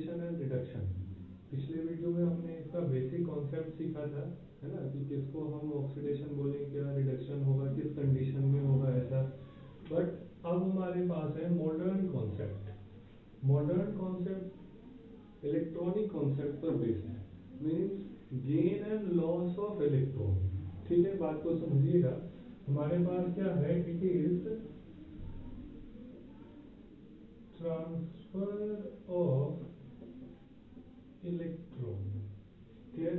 Oxidation and reduction. पिछले video में हमने इसका बेसिक कॉन्सेप्ट सीखा था, है ना, कि किसको हम ऑक्सीडेशन बोलेंगे, क्या रिडक्शन होगा, किस कंडीशन में होगा, ऐसा। बट अब हमारे पास है modern concept. Modern concept electronic concept पर बेस्ड है, means gain and loss of electron. ठीक है, बात को समझिएगा। हमारे पास क्या है, it is transfer of electron. Clear.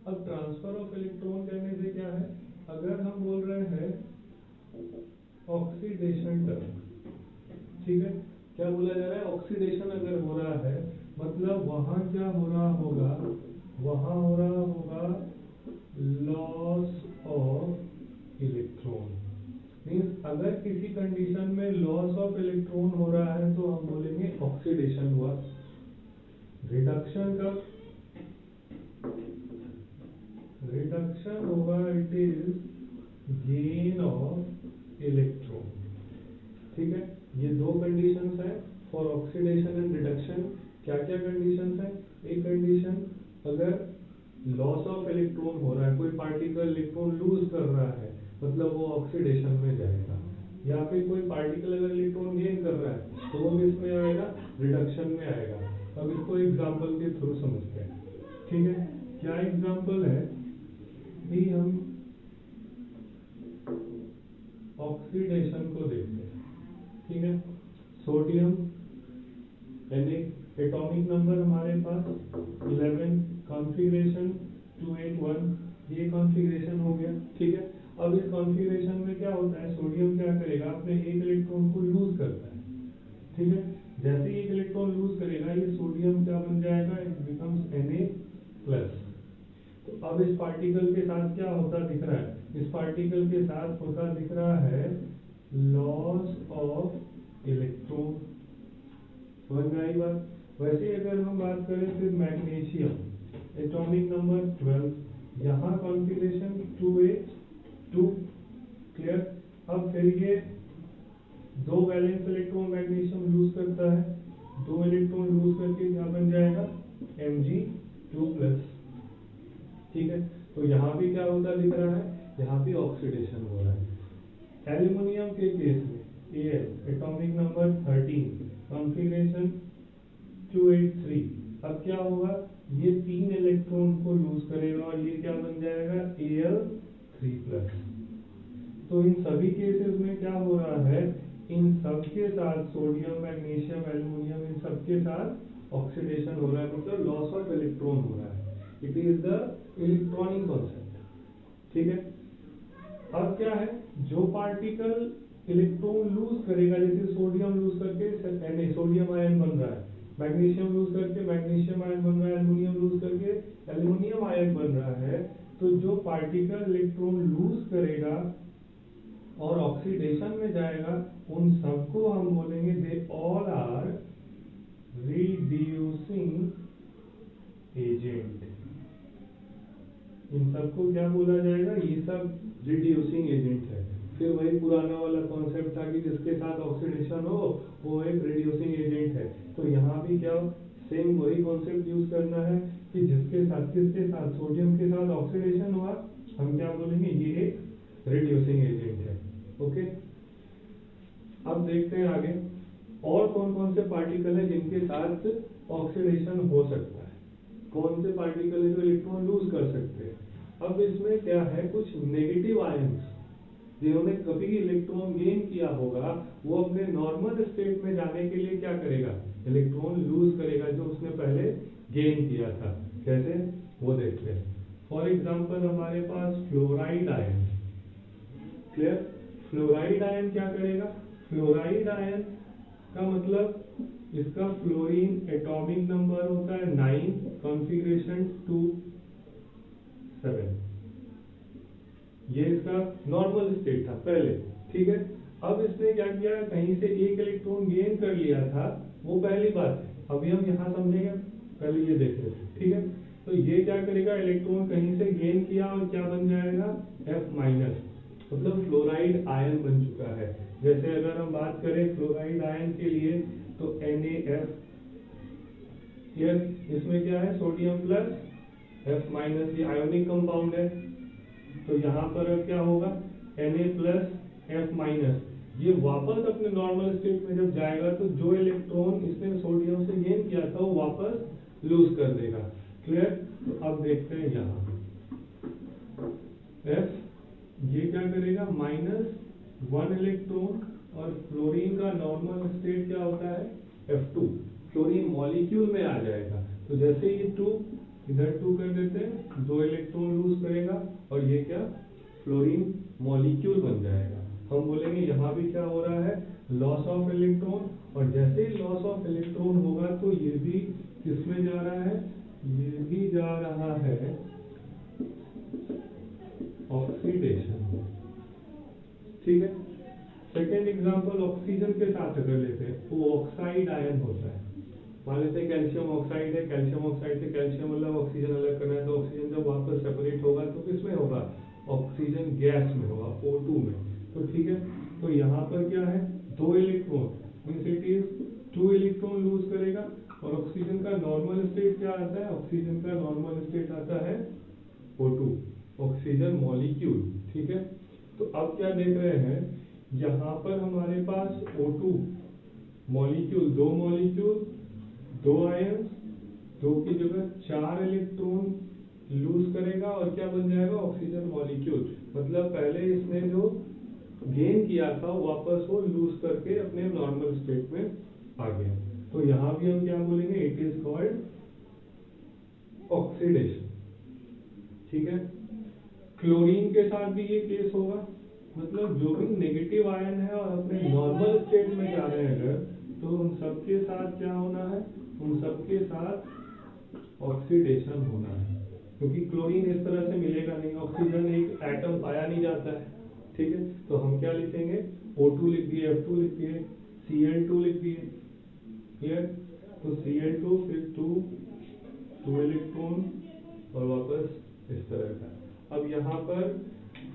अब ट्रांसफर ऑफ इलेक्ट्रॉन कहने से क्या है, अगर हम बोल रहे हैं ऑक्सीडेशन टर्म, ठीक है, क्या बोला जा रहा है, ऑक्सीडेशन अगर हो रहा है मतलब वहां क्या हो रहा होगा, वहां हो रहा होगा लॉस ऑफ इलेक्ट्रॉन। मीन्स अगर किसी कंडीशन में लॉस ऑफ इलेक्ट्रॉन हो रहा है तो हम बोलेंगे ऑक्सीडेशन हुआ। रिडक्शन का रिडक्शन होगा, it is gain of electron. ठीक है, ये दो कंडीशंस है फॉर ऑक्सीडेशन एंड रिडक्शन। क्या क्या कंडीशंस है, एक कंडीशन अगर लॉस ऑफ इलेक्ट्रॉन हो रहा है, कोई पार्टिकल इलेक्ट्रॉन लूज कर रहा है मतलब वो ऑक्सीडेशन में जाएगा, या फिर कोई पार्टिकल अगर इलेक्ट्रॉन गेन कर रहा है तो वो किसमें आएगा, रिडक्शन में आएगा। अब इसको एग्जांपल के थ्रू समझते हैं। ठीक है, क्या एग्जांपल है कि हम ऑक्सीडेशन को देखते हैं। ठीक है, सोडियम एटॉमिक नंबर हमारे पास 11, कॉन्फ़िगरेशन 281, ये कॉन्फ़िगरेशन हो गया। ठीक है, अब इस कॉन्फ़िगरेशन में क्या होता है, सोडियम क्या करेगा, अपने एक इलेक्ट्रॉन को लूज करता है। ठीक है, जैसे ही एक इलेक्ट्रॉन लूज करेगा ये सोडियम क्या बन जाएगा, इट बिकम्स Na+। तो अब इस पार्टिकल के साथ क्या होता दिख रहा है, इस पार्टिकल के साथ होता दिख रहा है लॉस ऑफ इलेक्ट्रॉन। समझ में आई बात। वैसे अगर हम बात करें फिर मैग्नीशियम एटॉमिक नंबर 12, यहाँ कॉन्फ़िगरेशन 2A2। क्लियर। अब फिर ये दो वैलेंस इलेक्ट्रॉन मैग्नीशियम लूज करता है, दो इलेक्ट्रॉन लूज करके क्या बन जाएगा, Mg2+। ठीक है, तो यहाँ भी क्या होता दिख रहा है, यहाँ भी ऑक्सीडेशन हो रहा है। एल्यूमिनियम के केस में Al एटॉमिक नंबर 13, कॉन्फ़िगरेशन 283। अब क्या होगा, ये तीन इलेक्ट्रॉन को लूज करेगा और ये क्या बन जाएगा, Al3+। तो इन सभी केसेस में क्या हो रहा है, इन सब के साथ सोडियम, मैग्नीशियम, एल्यूमिनियम, इन सब के साथ ऑक्सीडेशन हो रहा है, मतलब लॉस ऑफ इलेक्ट्रॉन हो रहा है। It is the electronic concept. ठीक है, अब क्या है, जो पार्टिकल इलेक्ट्रॉन लूज करेगा, जैसे सोडियम लूज करके सोडियम आयन बन रहा है, मैग्नीशियम लूज करके मैग्नीशियम आयन बन रहा है, एल्यूमिनियम लूज करके एल्यूमिनियम आयन बन रहा है, तो जो पार्टिकल इलेक्ट्रॉन लूज करेगा और ऑक्सीडेशन में जाएगा उन सबको हम बोलेंगे they all are reducing agent. इन सबको क्या बोला जाएगा, ये सब रिड्यूसिंग एजेंट है। फिर वही पुराना वाला कॉन्सेप्ट था कि जिसके साथ ऑक्सीडेशन हो वो एक रिड्यूसिंग एजेंट है। तो यहाँ भी क्या सेम वही कॉन्सेप्ट यूज करना है कि किसके साथ सोडियम के साथ ऑक्सीडेशन हुआ, हम क्या बोलेंगे, ये एक रिड्यूसिंग एजेंट है। ओके, अब देखते हैं आगे और कौन कौन से पार्टिकल है जिनके साथ ऑक्सीडेशन हो सकता है, कौन से पार्टिकल है जो इलेक्ट्रॉन लूज कर सकते हैं। अब इसमें क्या है, कुछ नेगेटिव आयंस जिन्होंने कभी इलेक्ट्रॉन गेन किया होगा वो अपने नॉर्मल स्टेट में जाने के लिए क्या करेगा, इलेक्ट्रॉन लूज करेगा जो उसने पहले गेन किया था। कैसे, वो देखते हैं। फॉर एग्जाम्पल हमारे पास fluoride ion. Clear, fluoride ion क्या करेगा, फ्लोराइड आयन का मतलब इसका फ्लोरीन एटॉमिक नंबर होता है 9, कॉन्फ़िगरेशन 2, 7। ये इसका नॉर्मल स्टेट था पहले। ठीक है, अब इसने क्या किया, कहीं से एक इलेक्ट्रॉन गेन कर लिया था, वो पहली बात है। अभी हम यहाँ समझेंगे, पहले ये देख लेते हैं। ठीक है, तो ये क्या करेगा, इलेक्ट्रॉन कहीं से गेन किया और क्या बन जाएगा, F-, मतलब फ्लोराइड आयन बन चुका है। जैसे अगर हम बात करें फ्लोराइड आयन के लिए तो NaF क्लियर? इसमें क्या है, सोडियम प्लस F माइनस, ये आयोनिक कंपाउंड है, तो यहाँ पर अब क्या होगा, Na प्लस F माइनस, ये वापस अपने नॉर्मल स्टेट में जब जाएगा तो जो इलेक्ट्रॉन इसने सोडियम से गेन किया था वो वापस लूज कर देगा। क्लियर? तो अब देखते हैं यहाँ F ये क्या करेगा, -1 इलेक्ट्रॉन, और फ्लोरीन का नॉर्मल स्टेट क्या होता है, F2, फ्लोरीन मॉलिक्यूल में आ जाएगा। तो जैसे ये 2 इधर 2 कर देते हैं, 2 इलेक्ट्रॉन लूज करेगा और ये क्या, फ्लोरीन मॉलिक्यूल बन जाएगा। हम बोलेंगे यहाँ भी क्या हो रहा है, लॉस ऑफ इलेक्ट्रॉन, और जैसे ही लॉस ऑफ इलेक्ट्रॉन होगा तो ये भी किसमें जा रहा है, ये भी जा रहा है ऑक्सीडेशन। ठीक है? सेकेंड एग्जांपल ऑक्सीजन के साथ अगर लेते हैं, वो ऑक्साइड आयन होता है। मान लेते हैं कैल्शियम ऑक्साइड है, कैल्शियम ऑक्साइड से कैल्शियम अलग, ऑक्सीजन अलग करना है, तो ऑक्सीजन जब वापस सेपरेट होगा तो किसमें होगा, ऑक्सीजन गैस में होगा, O2 में। तो ठीक है, तो यहाँ पर क्या है, 2 electron, means it is 2 electron lose करेगा, और ऑक्सीजन का नॉर्मल स्टेट क्या आता है, ऑक्सीजन का नॉर्मल स्टेट आता है O2, ऑक्सीजन मॉलिक्यूल। ठीक है, तो अब क्या देख रहे हैं, यहाँ पर हमारे पास O2 मॉलिक्यूल, 2 मॉलिक्यूल, 2 आयन, 2 की जगह 4 इलेक्ट्रॉन लूज करेगा और क्या बन जाएगा, ऑक्सीजन मॉलिक्यूल। मतलब पहले इसने जो गेन किया था वापस वो लूज करके अपने नॉर्मल स्टेट में आ गया। तो यहाँ भी हम क्या बोलेंगे, इट इज कॉल्ड ऑक्सीडेशन। ठीक है, क्लोरीन के साथ भी ये केस होगा, मतलब जो भी नेगेटिव आयन है और अपने नॉर्मल स्टेट में जा रहे हैं अगर, तो उन सबके साथ क्या होना है, उन सबके साथ ऑक्सीडेशन होना है, क्योंकि क्लोरीन इस तरह से मिलेगा नहीं, ऑक्सीजन एक एटम पाया नहीं जाता है। ठीक है, तो हम क्या लिखेंगे, O2 लिख दिए, F2 लिख दिए, Cl2 लिख दिए। क्लियर? तो Cl2 फिर 2 इलेक्ट्रॉन और वापस इस तरह का। अब यहाँ पर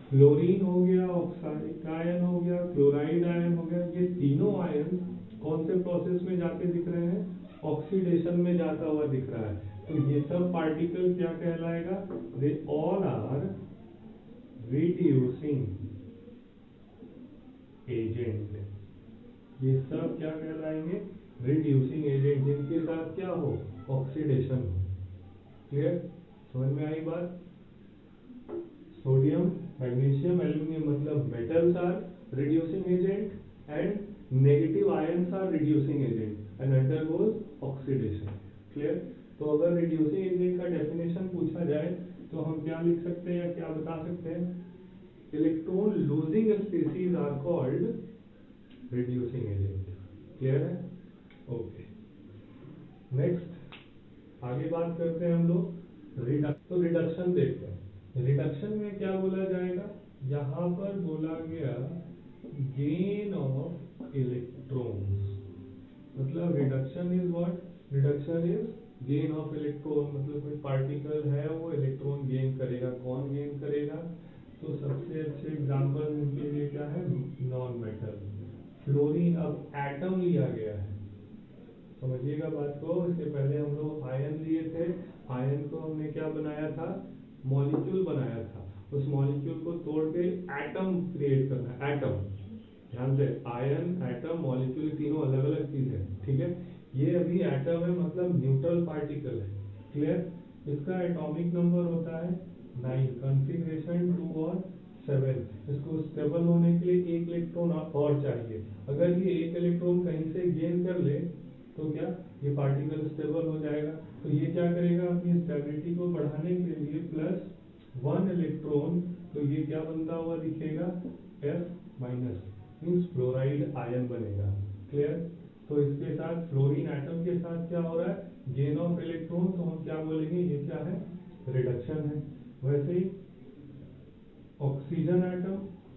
फ्लोरीन हो गया, ऑक्साइड आयन हो गया, क्लोराइड आयन हो गया, ये तीनों आयन कौन से प्रोसेस में जाके दिख रहे हैं, ऑक्सीडेशन में जाता हुआ दिख रहा है। तो ये सब पार्टिकल क्या कहलाएगा, they all are reducing agent. ये सब क्या कहलाएंगे, रिड्यूसिंग एजेंट, जिनके साथ क्या हो, ऑक्सीडेशन हो। क्लियर? समझ में आई बात? सोडियम, मैग्नीशियम, एल्यूमिनियम मतलब metals are reducing agent, and negative ions are reducing agent, and undergoes oxidation. Clear? तो अगर रिड्यूसिंग एजेंट का डेफिनेशन पूछा जाए तो हम क्या लिख सकते हैं या क्या बता सकते हैं, electron losing species are called reducing agent. Clear है? ओके, नेक्स्ट आगे बात करते हैं हम लोग तो रिडक्शन देखते हैं। रिडक्शन में क्या बोला जाएगा, यहाँ पर बोला गया गेन ऑफ इलेक्ट्रॉन्स, मतलब reduction is what, reduction is gain of electron, मतलब कोई पार्टिकल है वो इलेक्ट्रॉन गेन करेगा। कौन गेन करेगा, तो सबसे अच्छे एग्जांपल इनके लिए क्या है, नॉन मेटल, फ्लोरीन। अब एटम लिया गया है, समझिएगा बात को, इसके पहले हम लोग आयन लिए थे, आयन को हमने क्या बनाया था, मॉलिक्यूल बनाया था, उस मॉलिक्यूल को तोड़ के एटम क्रिएट करना है। एटम, ध्यान से, आयन, एटम, मॉलिक्यूल तीनों अलग अलग चीज है। ठीक है, ये अभी एटम है, मतलब न्यूट्रल पार्टिकल है। क्लियर? इसका एटॉमिक नंबर होता है 9, कॉन्फ़िगरेशन 2 और 7। इसको स्टेबल होने के लिए 1 इलेक्ट्रॉन और चाहिए। अगर ये 1 इलेक्ट्रॉन कहीं से गेन कर ले तो क्या ये पार्टिकल स्टेबल हो जाएगा। तो ये क्या करेगा, अपनी स्टेबिलिटी को बढ़ाने के लिए +1 इलेक्ट्रॉन, तो ये क्या बनता हुआ दिखेगा, F- मीन्स फ्लोराइड आयन बनेगा। क्लियर? तो इसके साथ फ्लोरीन एटम के साथ क्या हो रहा है, गेन ऑफ इलेक्ट्रॉन, तो हम क्या बोलेंगे, ये क्या है, रिडक्शन है। वैसे ही oxygen atom,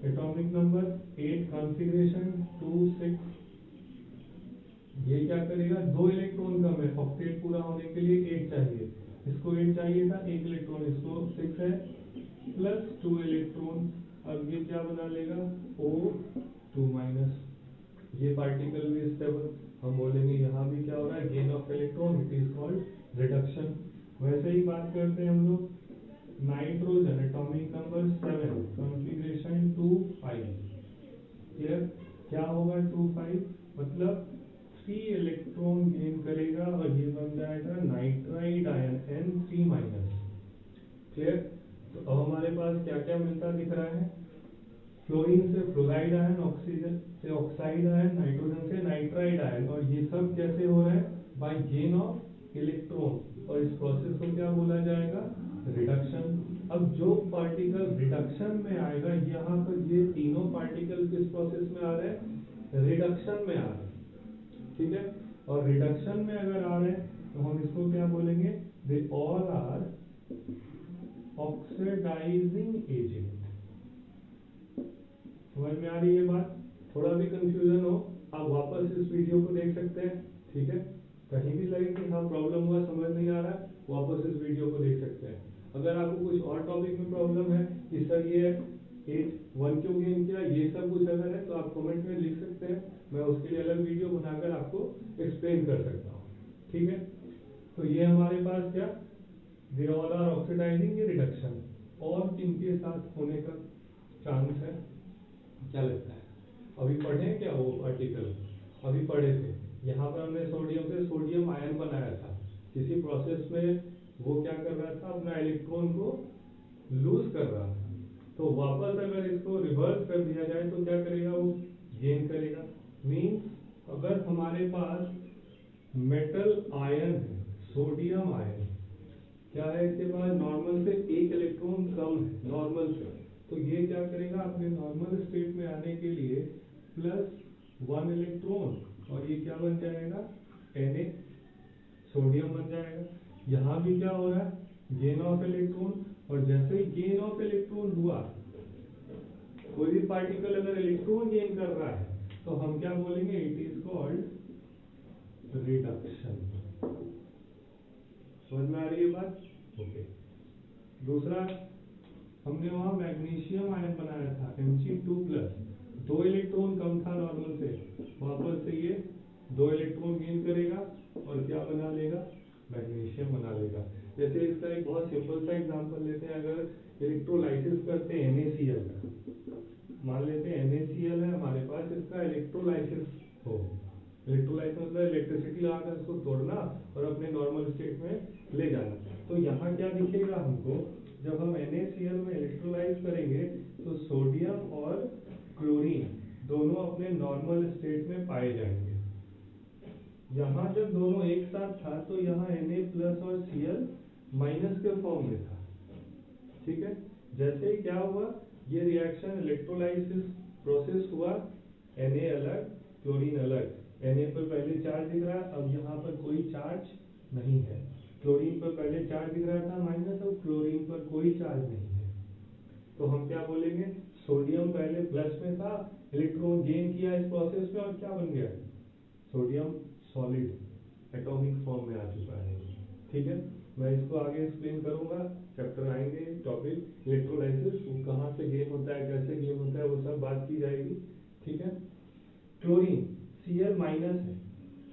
atomic number 8, configuration 2, 6, ये क्या करेगा, 2 इलेक्ट्रॉन कम है, ऑक्टेट पूरा होने के लिए 8 चाहिए, इसको 8 चाहिए था, 1 इलेक्ट्रॉन, इसको 6 है, +2 इलेक्ट्रॉन। अब ये क्या बना लेगा, O2-, ये पार्टिकल भी स्टेबल, हम बोलेंगे यहाँ भी क्या हो रहा है, gain of electron, it is called reduction. वैसे ही बात करते हैं हम लोग nitrogen atomic number 7 configuration 2,5, clear, क्या होगा 2,5 मतलब 3 इलेक्ट्रॉन गेन करेगा और ये बन जाएगा नाइट्राइड आयन N3-, क्लियर। तो अब हमारे पास क्या क्या मिलता दिख रहा है, फ्लोरीन से फ्लोराइड आयन, ऑक्सीजन से ऑक्साइड आयन, नाइट्रोजन से नाइट्राइड आयन, और ये सब कैसे हो रहा है, बाय गेन ऑफ इलेक्ट्रॉन, और इस प्रोसेस को क्या बोला जाएगा, रिडक्शन। अब जो पार्टिकल रिडक्शन में आएगा, यहाँ पर ये तीनों पार्टिकल किस प्रोसेस में आ रहे हैं, रिडक्शन में आ रहे हैं, ठीक है। और रिडक्शन में अगर आ रहे हैं तो हम इसको क्या बोलेंगे, they all are oxidising agent. समझ में आ रही है बात, थोड़ा भी कंफ्यूजन हो आप वापस इस वीडियो को देख सकते हैं, ठीक है। कहीं भी लगे कि हाँ प्रॉब्लम हुआ, समझ नहीं आ रहा, वापस इस वीडियो को देख सकते हैं। अगर आपको कुछ और टॉपिक में प्रॉब्लम है कि सर ये 8-1 क्यों गेन किया, ये सब कुछ अगर है तो आप कमेंट में लिख सकते हैं, मैं उसके लिए अलग वीडियो बनाकर आपको एक्सप्लेन कर सकता हूँ, ठीक है। तो ये हमारे पास क्या, दे ऑल आर ऑक्सीडाइजिंग, ये रिडक्शन, और किनके साथ होने का चांस है, क्या लगता है, अभी पढ़े क्या वो आर्टिकल, अभी पढ़े थे, यहाँ पर हमने सोडियम से सोडियम आयन बनाया था, किसी प्रोसेस में वो क्या कर रहा था, अपना इलेक्ट्रॉन को लूज कर रहा था, तो वापस अगर इसको रिवर्स कर दिया जाए तो क्या करेगा, वो गेन करेगा। मीन्स अगर हमारे पास मेटल आयन है, सोडियम आयन, क्या है इसके पास, नॉर्मल से 1 इलेक्ट्रॉन कम है नॉर्मल से, तो ये क्या करेगा, अपने नॉर्मल स्टेट में आने के लिए +1 इलेक्ट्रॉन, और ये क्या बन जाएगा, Na, सोडियम बन जाएगा। यहाँ भी क्या हो रहा है, गेन ऑफ इलेक्ट्रॉन, और जैसे ही गेन ऑफ इलेक्ट्रॉन हुआ, कोई भी पार्टिकल अगर इलेक्ट्रॉन गेन कर रहा है तो हम क्या बोलेंगे, इट इज कॉल्ड रिडक्शन। समझ में आ रही है बात, ओके। दूसरा, हमने वहां मैग्नीशियम आयन बनाया था Mg2+, 2 इलेक्ट्रॉन कम था नॉर्मल से, वापस से ये 2 इलेक्ट्रॉन गेन करेगा और क्या बना लेगा, मैग्नीशियम बना लेगा। जैसे इसका एक बहुत सिंपल सा एग्जांपल लेते हैं, अगर इलेक्ट्रोलाइसिस करते हैं NaCl का, मान लेते हैं NaCl है हमारे पास, इसका इलेक्ट्रोलाइसिस हो, इलेक्ट्रोलाइसिस मतलब इलेक्ट्रिसिटी लगाकर इसको तोड़ना और अपने नॉर्मल स्टेट में ले जाना। तो यहाँ क्या दिखेगा हमको, जब हम NaCl में इलेक्ट्रोलाइज करेंगे तो सोडियम और क्लोरीन दोनों अपने नॉर्मल स्टेट में पाए जाएंगे। यहाँ जब दोनों एक साथ था तो यहाँ Na+ और Cl- के फॉर्म में था, ठीक है। जैसे ही क्या हुआ, ये रिएक्शन इलेक्ट्रोलाइसिस प्रोसेस हुआ, Na अलग क्लोरीन अलग, Na पर पहले चार्ज दिख रहा है, अब यहाँ पर कोई चार्ज नहीं है, क्लोरीन पर पहले चार्ज दिख रहा था माइनस, अब क्लोरीन पर कोई चार्ज नहीं है, तो हम क्या बोलेंगे, सोडियम पहले प्लस में था, इलेक्ट्रॉन गेन किया इस प्रोसेस में और क्या बन गया, सोडियम सॉलिड एटॉमिक फॉर्म में आ चुका है, ठीक है। मैं इसको आगे एक्सप्लेन करूंगा, चैप्टर आएंगे टॉपिक इलेक्ट्रोलाइसिस, वो कहाँ से गेन होता है, कैसे गेन होता है, वो सब बात की जाएगी, ठीक है। क्लोरीन Cl- है,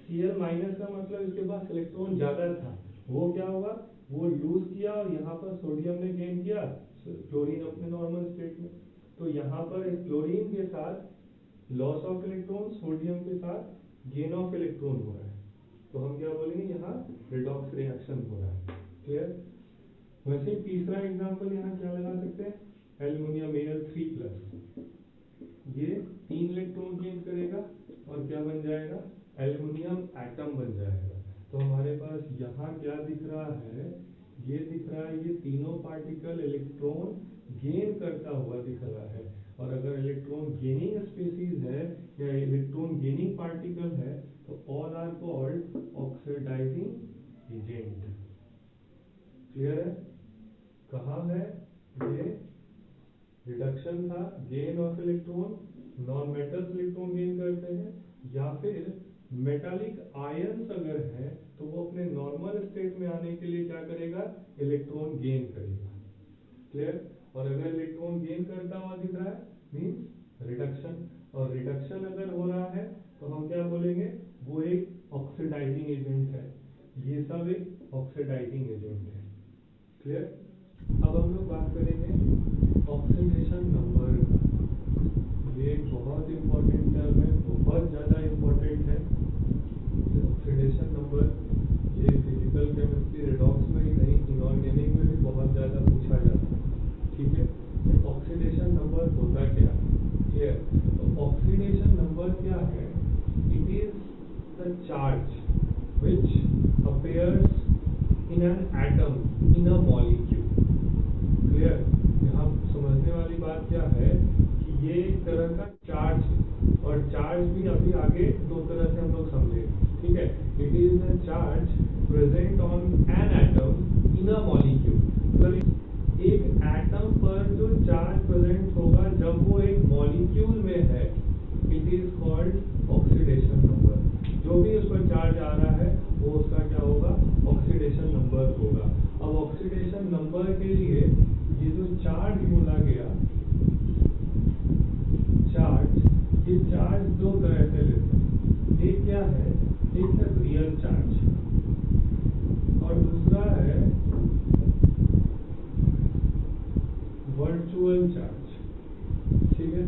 Cl- का मतलब इसके पास इलेक्ट्रॉन ज्यादा था, वो क्या हुआ, वो लूज किया और यहाँ पर सोडियम ने गेन किया, क्लोरीन अपने नॉर्मल स्टेट में, तो यहाँ पर क्लोरीन के साथ लॉस ऑफ इलेक्ट्रॉन, सोडियम के साथ गेन ऑफ इलेक्ट्रॉन हो रहा है, तो हम क्या बोलेंगे, यहाँ रिडॉक्स रिएक्शन हो रहा है, क्लियर। वैसे तीसरा एग्जांपल यहाँ क्या लगा सकते हैं, एल्युमिनियम Al3+, ये 3 इलेक्ट्रॉन गेन करेगा और क्या बन जाएगा, एल्युमिनियम एटम बन जाएगा। तो हमारे पास यहाँ क्या दिख रहा है, ये दिख रहा है, ये तीनों पार्टिकल इलेक्ट्रॉन गेन करता हुआ दिख रहा है, और अगर इलेक्ट्रॉन गेनिंग स्पीसीज है या इलेक्ट्रॉन गेनिंग पार्टिकल है तो all are called oxidising agent, clear है। कहाँ है ये, रिडक्शन था, gain of electron, non metals electron gain करते हैं, या फिर मेटालिक आयंस अगर है तो वो अपने नॉर्मल स्टेट में आने के लिए क्या करेगा, इलेक्ट्रॉन गेन करेगा, क्लियर। और अगर इलेक्ट्रॉन गेन करता हुआ दिख रहा है मीन्स रिडक्शन, और रिडक्शन अगर हो रहा है तो हम क्या बोलेंगे, वो एक ऑक्सीडाइजिंग एजेंट है। ये सब एक ऑक्सीडाइजिंग एजेंट है। क्लियर? अब हम लोग बात करेंगे ऑक्सीडेशन नंबर का। ये एक बहुत इंपॉर्टेंट टर्म है, बहुत ज़्यादा इंपॉर्टेंट है। ऑक्सीडेशन नंबर ये फिजिकल केमिस्ट्री रिडॉक्स में ही नहीं, इनऑर्गेनिक में भी बहुत ज़्यादा पूछा जाता है। ठीक है, ऑक्सीडेशन नंबर होता क्या है? तो ऑक्सीडेशन नंबर क्या है? It is the charge which appears in an atom in a molecule. Clear? यहाँ समझने वाली बात क्या है कि ये एक तरह का चार्ज है, और चार्ज भी अभी आगे दो तरह से हम लोग समझे। ठीक है, it is the charge present on an atom in a molecule. मतलब एक एटम पर जो चार्ज प्रेजेंट होगा जब वो एक मॉलिक्यूल में है, it is called oxidation number. जो भी उस पर चार्ज आ रहा है वो उसका क्या होगा? ऑक्सीडेशन नंबर होगा। अब ऑक्सीडेशन नंबर के लिए ये जो चार्ज बोला गया, चार्ज, ये चार्ज दो तरह से लेते हैं। एक क्या है? एक है रियल चार्ज और दूसरा है वर्चुअल चार्ज। ठीक है,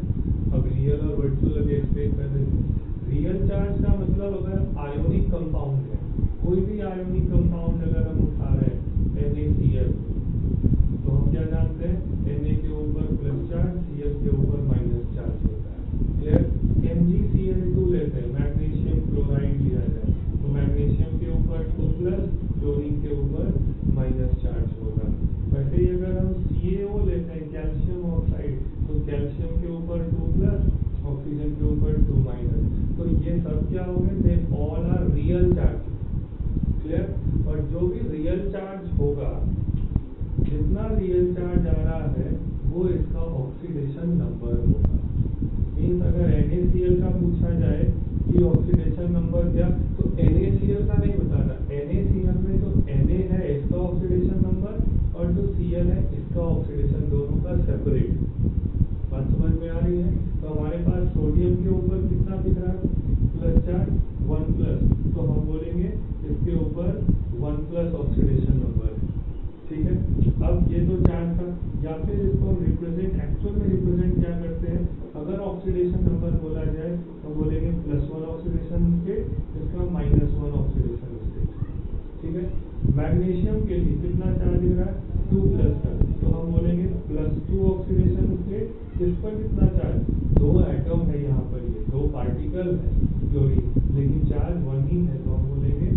अब रियल और वर्चुअल अभी एक्सप्लेन कर देते हैं। रियल चार्ज का मतलब अगर आयोनिक कंपाउंड है, कोई भी आयोनिक कंपाउंड अगर हम उठा रहे हैं NaCl, तो हम क्या जानते हैं? Na के ऊपर प्लस चार्ज, Cl के ऊपर माइनस चार्ज होता है। क्लियर? MgCl2 लेते हैं, मैग्नीशियम क्लोराइड लिया जाए तो मैग्नीशियम के ऊपर 2 प्लस, क्लोरीन के ऊपर माइनस चार्ज होगा। वैसे ही अगर हम CaO लेते हैं, कैल्शियम ऑक्साइड, तो कैल्शियम के ऊपर 2 प्लस, ऑक्सीजन के ऊपर 2 माइनस। तो ये सब क्या हो गए? They all are real charge. Clear? और जो भी रियल चार्ज होगा, जितना रियल चार्ज आ रहा है वो इसका ऑक्सीडेशन नंबर होगा। मीन्स अगर NaCl का पूछा जाए कि ऑक्सीडेशन नंबर क्या, तो NaCl का नहीं बताना। NaCl में जो Na है इसका ऑक्सीडेशन नंबर और जो Cl है इसका ऑक्सीडेशन, दोनों का सेपरेट। बात समझ में आ रही है? तो हमारे पास सोडियम के ऊपर कितना दिख रहा है? प्लस चार्ज 1 प्लस, तो हम बोलेंगे इसके ऊपर 1 प्लस ऑक्सीडेशन नंबर है। ठीक है, अब ये तो चार्ज था, या फिर इसको हम रिप्रेजेंट, एक्चुअल में रिप्रेजेंट क्या करते हैं? अगर ऑक्सीडेशन नंबर बोला जाए तो बोलेंगे +1 ऑक्सीडेशन स्टेट, इसका -1 ऑक्सीडेशन स्टेट। ठीक है, मैग्नीशियम के लिए कितना चार्ज दिख रहा है? 2 प्लस का, तो हम बोलेंगे +2 ऑक्सीडेशन स्टेट। इस पर कितना चार्ज? 2 एटम है यहाँ पर, ये 2 पार्टिकल है क्लोरीन, लेकिन चार्ज 1 ही है, तो हम बोलेंगे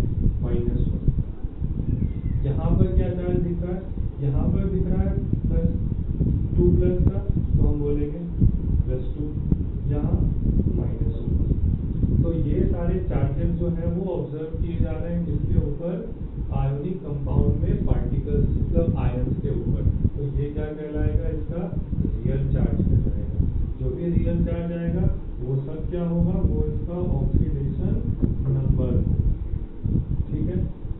-1। यहाँ पर क्या चार्ज दिख रहा है? यहाँ पर दिख रहा है +2 प्लस का, तो हम बोलेंगे +2, यहाँ -1। तो ये सारे चार्जेस जो है वो ऑब्जर्व किए जा रहे हैं किसके ऊपर? आयोनिक कंपाउंड में पार्टिकल्स, मतलब आयंस के ऊपर। तो ये क्या कहलाएगा? इसका रियल चार्ज कहलाएगा। जो भी रियल चार्ज आएगा वो सब क्या होगा? वो इसका ऑक्सीडेशन नंबर होगा। ठीक है,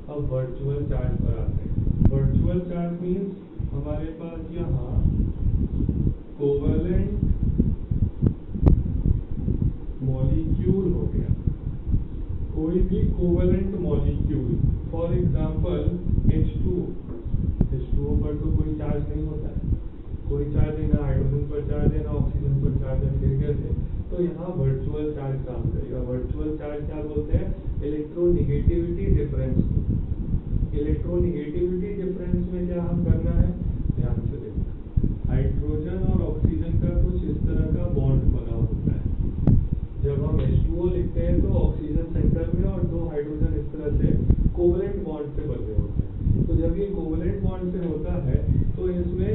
अब वर्चुअल चार्ज पर आते हैं। वर्चुअल चार्ज मीन्स हमारे पास यहाँ कोवेलेंट मॉलिक्यूल हो गया, कोई भी covalent molecule, for example H2O पर तो कोई चार्ज नहीं होता है, कोई चार्ज है ना, हाइड्रोजन पर चार्ज है ना, ऑक्सीजन पर चार्ज है, फिर कैसे? तो यहाँ वर्चुअल चार्ज काम करेगा। वर्चुअल चार्ज क्या बोलते हैं? Electronegativity difference. इलेक्ट्रोनिगेटिविटी डिफरेंस में क्या हम करना है? ध्यान से देखना। हाइड्रोजन और ऑक्सीजन का कुछ इस तरह का बॉन्ड बना होता है। जब हम H2O लिखते हैं तो ऑक्सीजन सेंटर में और 2 हाइड्रोजन इस तरह से कोवेलेंट बॉन्ड से बने होते हैं। तो जब ये कोवेलेंट बॉन्ड से होता है तो इसमें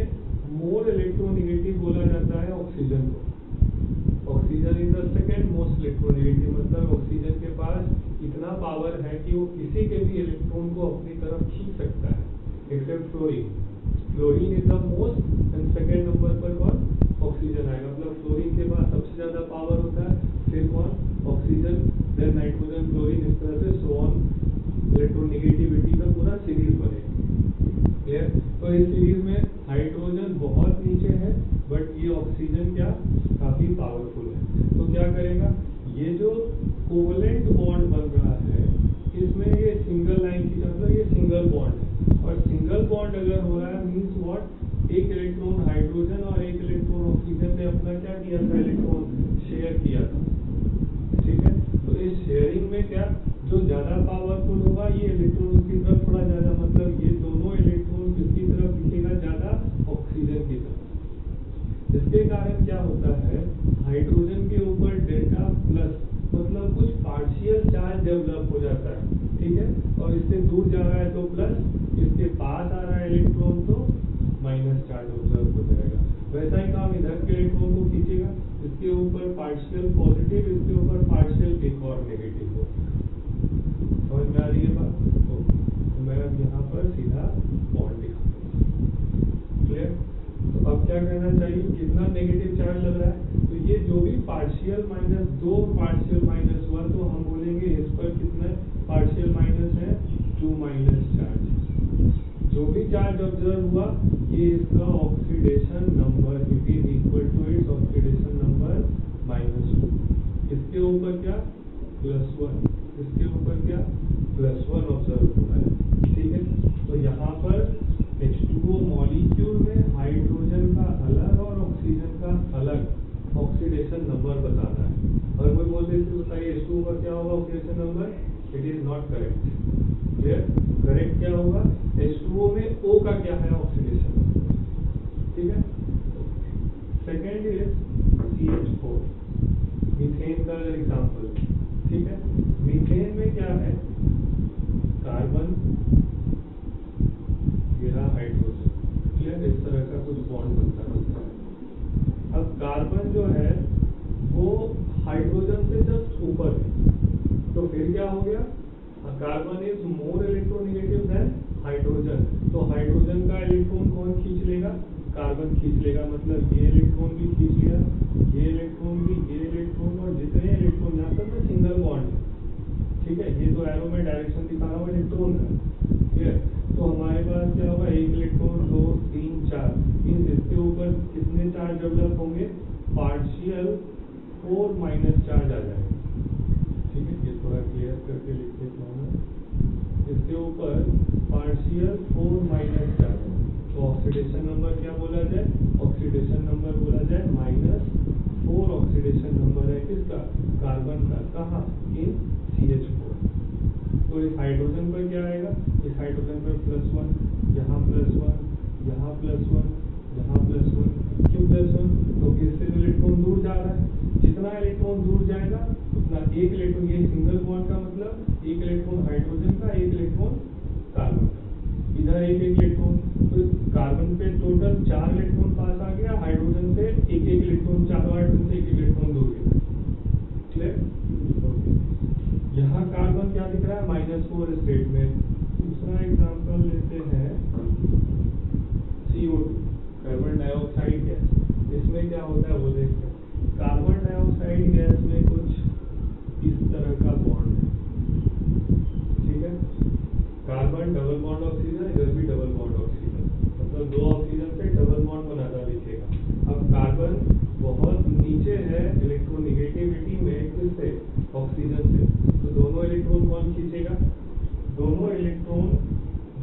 मोर इलेक्ट्रोनिगेटिव बोला जाता है ऑक्सीजन को। Oxygen is the second most electronegative, मतलब ऑक्सीजन के पास इतना पावर है कि वो किसी के भी इलेक्ट्रॉन को अपनी तरफ खींच सकता है, except fluorine. Fluorine is the most and second number पर कौन? ऑक्सीजन आएगा। मतलब फ्लोरीन के पास सबसे ज्यादा पावर होता है, फिर कौन? ऑक्सीजन, देन नाइट्रोजन, फ्लोरीन, इस तरह से सो ऑन। इलेक्ट्रोनिगेटिविटी का पूरा सीरीज बनेगा। क्लियर? तो इस सीरीज में हाइड्रोजन बहुत नीचे है, बट ये ऑक्सीजन क्या? काफी पावरफुल है। तो क्या करेगा? ये जो बॉन्ड बन रहा है, इसमें ये सिंगल लाइन की मतलब ये सिंगल बॉन्ड है, और सिंगल बॉन्ड अगर हो रहा है मीन्स व्हाट, एक इलेक्ट्रॉन हाइड्रोजन और एक इलेक्ट्रॉन ऑक्सीजन ने अपना क्या किया था, इलेक्ट्रॉन शेयर किया था, ठीक है। तो इस शेयरिंग में क्या, जो ज्यादा पावरफुल होगा ये इलेक्ट्रॉन उसकी तरफ थोड़ा ज्यादा, मतलब ये दोनों इलेक्ट्रॉन किसकी तरफ दिखेगा, ज्यादा ऑक्सीजन की तरफ। जिसके कारण क्या होता है, हाइड्रोजन के ऊपर डेल्टा प्लस मतलब कुछ पार्शियल चार्ज डेवलप हो जाता है, ठीक है। और इससे दूर जा रहा है तो प्लस, इसके पास आ रहा है इलेक्ट्रॉन तो माइनस चार्ज ऑब्जर्व हो जाएगा। वैसा ही काम इधर के इलेक्ट्रॉन को खींचेगा, इसके ऊपर पार्शियल पॉजिटिव, इसके ऊपर पार्शियल एक और नेगेटिव हो। समझ में आ रही है बात? तो मैं अब यहाँ पर सीधा बॉन्ड दिखाऊंगा, क्लियर। तो अब क्या कहना चाहिए, कितना नेगेटिव चार्ज लग रहा है, तो ये जो भी पार्शियल माइनस दो पार्शियल माइनस हुआ तो हम बोलेंगे इस पर कितना पार्शियल माइनस है, 2 माइनस चार्ज। जो भी चार्ज ऑब्जर्व हुआ ये इसका oxidation number, it is equal to its oxidation number -2। इसके ऊपर क्या +1, इसके ऊपर क्या +1 ऑब्जर्व हुआ है, ठीक है। तो यहाँ पर H2O मॉलिक्यूल में हाइड्रोजन का अलग और ऑक्सीजन का अलग ऑक्सीडेशन नंबर बताना है। और कोई बोलते हैं बताइए H2O का क्या होगा oxidation number, it is not correct, clear. Correct क्या होगा, H2O में O का क्या है ऑक्सीडेशन, ठीक है। सेकेंड इज CH4, मीथेन का अगर एग्जाम्पल, ठीक है। मीथेन में क्या है, कार्बन गिरा हाइड्रोजन, क्लियर, इस तरह का कुछ बॉन्ड बनता है। अब कार्बन जो है वो हाइड्रोजन से जस्ट ऊपर है, तो फिर क्या हो गया, carbon is more electronegative than hydrogen, तो हाइड्रोजन का इलेक्ट्रॉन कौन खींच लेगा, कार्बन खींच लेगा। मतलब ये इलेक्ट्रॉन भी खींच लिया, ये इलेक्ट्रॉन भी, ये इलेक्ट्रॉन, और जितने इलेक्ट्रॉन यहाँ तक में सिंगल बॉन्ड है, ठीक है। ये तो एरो में डायरेक्शन दिखा रहा हूँ इलेक्ट्रॉन का, ठीक है। तो हमारे पास क्या होगा, एक इलेक्ट्रॉन 2 3 4, मीन्स इसके ऊपर कितने चार्ज डेवलप होंगे, पार्शियल 4 माइनस चार्ज आ जाएगा, ठीक है। ये थोड़ा क्लियर करके लिख देता हूँ, इसके ऊपर पार्शियल 4 माइनस चार्ज, तो ऑक्सीडेशन नंबर क्या बोला जाए, ऑक्सीडेशन नंबर बोला जाए -4 ऑक्सीडेशन नंबर है किसका, कार्बन का, कहाँ, इन CH4। तो इस हाइड्रोजन पर क्या आएगा, इस हाइड्रोजन पर +1, यहाँ +1, यहाँ +1, यहाँ +1, क्यों +1, क्योंकि इससे जो इलेक्ट्रॉन दूर जा रहा है, जितना इलेक्ट्रॉन दूर जाएगा उतना एक इलेक्ट्रॉन, ये सिंगल बॉन्ड का मतलब एक इलेक्ट्रॉन हाइड्रोजन का, एक इलेक्ट्रॉन कार्बन का, इधर एक इलेक्ट्रॉन, तो कार्बन पे टोटल 4 इलेक्ट्रॉन पास आ गया, हाइड्रोजन से एक इलेक्ट्रॉन, 4 हाइड्रोजन से एक इलेक्ट्रॉन दूर गया, क्लियर। यहाँ कार्बन क्या दिख रहा है, -4 स्टेट में। दूसरा एग्जांपल लेते हैं CO2, कार्बन डाइऑक्साइड गैस। इसमें क्या होता है वो देखते हैं। कार्बन डाइऑक्साइड गैस में कुछ इस तरह का बॉन्ड है, ठीक है। कार्बन डबल बॉन्ड ऑक्सीजन, इधर भी डबल बॉन्ड ऑक्सीजन, मतलब 2 ऑक्सीजन से डबल बॉन्ड बनाता दिखेगा। अब कार्बन बहुत नीचे है इलेक्ट्रोनेगेटिविटी में, किससे, ऑक्सीजन से, तो दोनों इलेक्ट्रॉन कौन खींचेगा, दोनों इलेक्ट्रॉन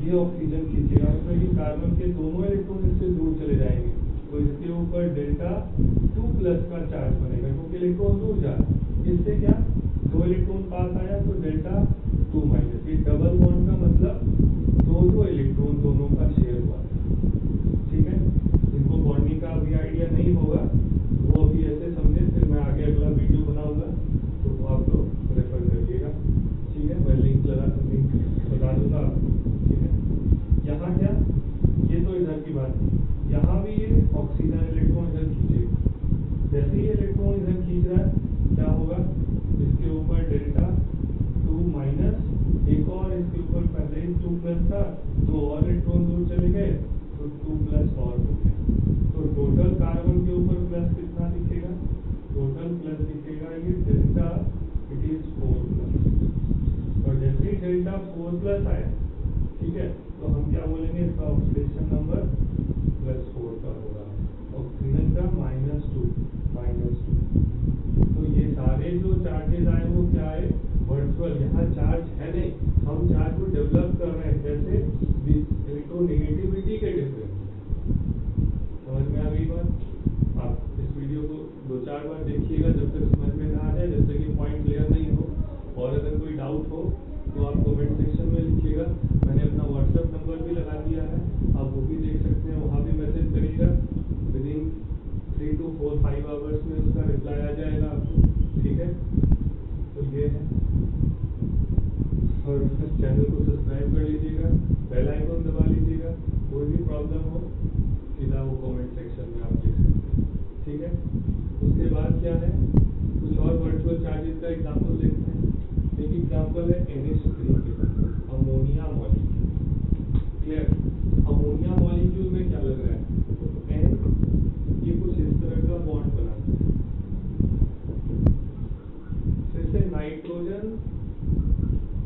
ये ऑक्सीजन खींचेगा, मतलब कि कार्बन के दोनों इलेक्ट्रॉन इससे दूर चले जाएंगे, तो इसके ऊपर डेल्टा 2+ का चार्ज बनेगा, क्योंकि इलेक्ट्रॉन दूर जा रहा है। इससे क्या, 2 इलेक्ट्रॉन पास आया तो डेल्टा 2-, ये डबल बॉन्ड का मतलब 2 इलेक्ट्रॉन दोनों का शेयर हुआ, ठीक है। जिनको बॉन्डिंग का अभी आइडिया नहीं होगा वो अभी ऐसे समझे, फिर मैं आगे अगला वीडियो बनाऊंगा तो आप लोग रेफर करिएगा, ठीक है। मैं लिंक बता दूंगा, ठीक है। यहाँ क्या, ये तो इधर की बात है, यहाँ भी ये ऑक्सीजन इलेक्ट्रॉन इधर खींचेगा, जैसे ही इलेक्ट्रॉन इधर खींच रहा है क्या होगा, इसके ऊपर डेल्टा 2- एक और, इसके ऊपर पहले ही 2+ था, 2 और इलेक्ट्रॉन दूर चले गए तो 2+ और हो गया, तो टोटल कार्बन के ऊपर प्लस कितना दिखेगा, टोटल प्लस दिखेगा ये डेल्टा, इट इज 4+, और जैसे ही डेल्टा 4+ आया, ठीक है, तो हम क्या बोलेंगे, इसका ऑक्सीडेशन नंबर +4 का होगा, ऑक्सीजन का -2। तो ये सारे जो चार्जेस आए वो क्या आए, वर्चुअल, यहाँ चार्ज है नहीं, हम चार्ज को डेवलप कर रहे हैं, जैसे इलेक्ट्रोनेगेटिविटी के डिफरेंस। समझ में आ गई बात? आप इस वीडियो को 2-4 बार देखिएगा जब तक समझ में ना आ जाए, जब तक ये पॉइंट क्लियर नहीं हो। और अगर कोई डाउट हो तो आप कमेंट सेक्शन में लिखिएगा। मैंने अपना व्हाट्सएप नंबर भी लगा दिया है, आप वो भी देख सकते हैं, वहाँ भी मैसेज करिएगा। विदिन 3 to 4-5 आवर्स में उसका रिप्लाई आ जाएगा आपको, ठीक है? तो ये है, और चैनल को सब्सक्राइब कर लीजिएगा, बेल आइकन दबा लीजिएगा। कोई भी प्रॉब्लम हो सीधा वो कमेंट सेक्शन में आप लिख सकते हैं, ठीक है? उसके बाद क्या है, कुछ और वर्चुअल चार्जेस का एग्जांपल देखते हैं। एक एग्जांपल है NH3 के, ammonia molecule. Clear? Ammonia molecule में क्या लग रहा है, N ये कुछ इस तरह का बॉन्ड बनाता है, जैसे nitrogen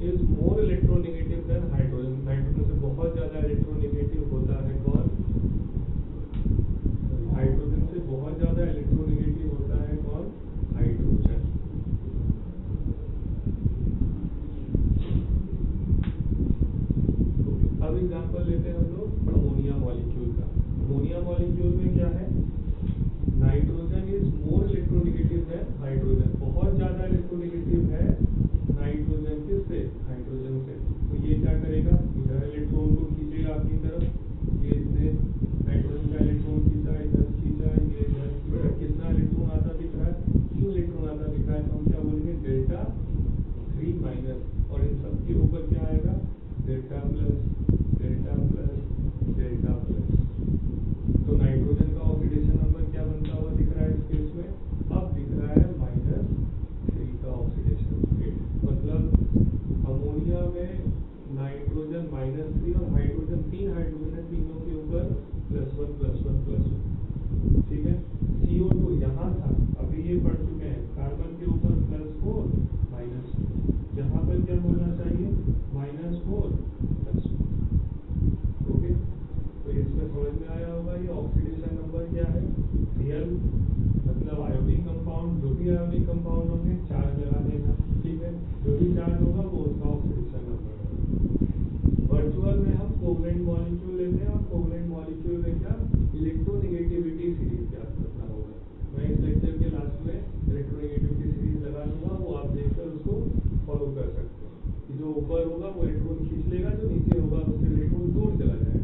is more electronegative than hydrogen. Nitrogen से बहुत ज्यादा इलेक्ट्रोनेगेटिव होता है कौन? हाइड्रोजन से बहुत ज्यादा इलेक्ट्रोनेगेटिव होता है कौन? हाइड्रोजन। अब एग्जांपल लेते हैं हम लोग अमोनिया मॉलिक्यूल का। अमोनिया मॉलिक्यूल में क्या है, nitrogen is more electronegative than hydrogen, बहुत ज्यादा इलेक्ट्रोनेगेटिव है नाइट्रोजन किससे? हाइड्रोजन से। तो ये क्या करेगा, इधर इलेक्ट्रॉन को खींचेगा अपनी तरफ, ये इसने नाइट्रोजन का इलेक्ट्रॉन खींचा, इधर खींचा, ये इधर खींचा। कितना इलेक्ट्रॉन आता दिख रहा है? क्यों इलेक्ट्रॉन आता दिख रहा है? तो हम क्या बोलेंगे, डेल्टा 3 माइनस, और इन सबके ऊपर क्या आएगा, delta plus, delta plus, delta plus. तो नाइट्रोजन का ऑक्सीडेशन नंबर क्या बनता हुआ दिख रहा है इस केस में? अब दिख रहा है -3 का ऑक्सीडेशन रेट। मतलब अमोनिया में नाइट्रोजन -3 और हाइड्रोजन 3 हाइड्रोजन है, तीनों के ऊपर +1 +1 +1, ठीक है? CO2 यहाँ था, अभी ये पढ़ चुके हैं, कार्बन के ऊपर +4 -2, यहाँ पर क्या होना चाहिए, -4 +1। ओके, तो इसमें समझ में आया होगा ये ऑक्सीडेशन नंबर क्या है, रियल मतलब आयोनिक कंपाउंड, जो भी आयोनिक कंपाउंड होंगे चार्ज लगा देना, ठीक है? जो भी चार्ज होगा वो उसका ऑक्सीडेशन नंबर होगा। वर्चुअल में हम कोवलेंट मॉलिक्यूल लेते हैं, और कोवलेंट मॉलिक्यूल में क्या, इलेक्ट्रोनेगेटिविटी सीरीज ज्ञात करना होगा। मैं इस लेक्चर के लास्ट में इलेक्ट्रोनेगेटिविटी सीरीज लगा दूंगा, वो आप देखकर उसको फॉलो कर सकते हैं। जो ऊपर होगा वो इलेक्ट्रॉन खींच लेगा, जो नीचे होगा उससे इलेक्ट्रॉन दूर चला जाएगा।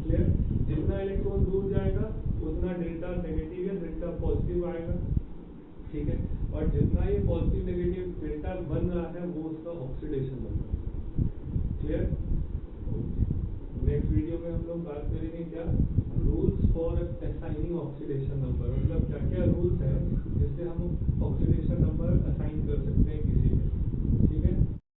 क्लियर? जितना इलेक्ट्रॉन दूर जाएगा उतना डेल्टा नेगेटिव या डेल्टा पॉजिटिव आएगा, ठीक है? और जितना ये पॉजिटिव नेगेटिव डेल्टा बन रहा है वो उसका oxidation number. Clear? Next video में हम लोग बात करेंगे क्या, rules for assigning oxidation number, मतलब क्या क्या रूल्स है जिससे हम ऑक्सीडेशन नंबर असाइन कर सकते हैं किसी में, ठीक है?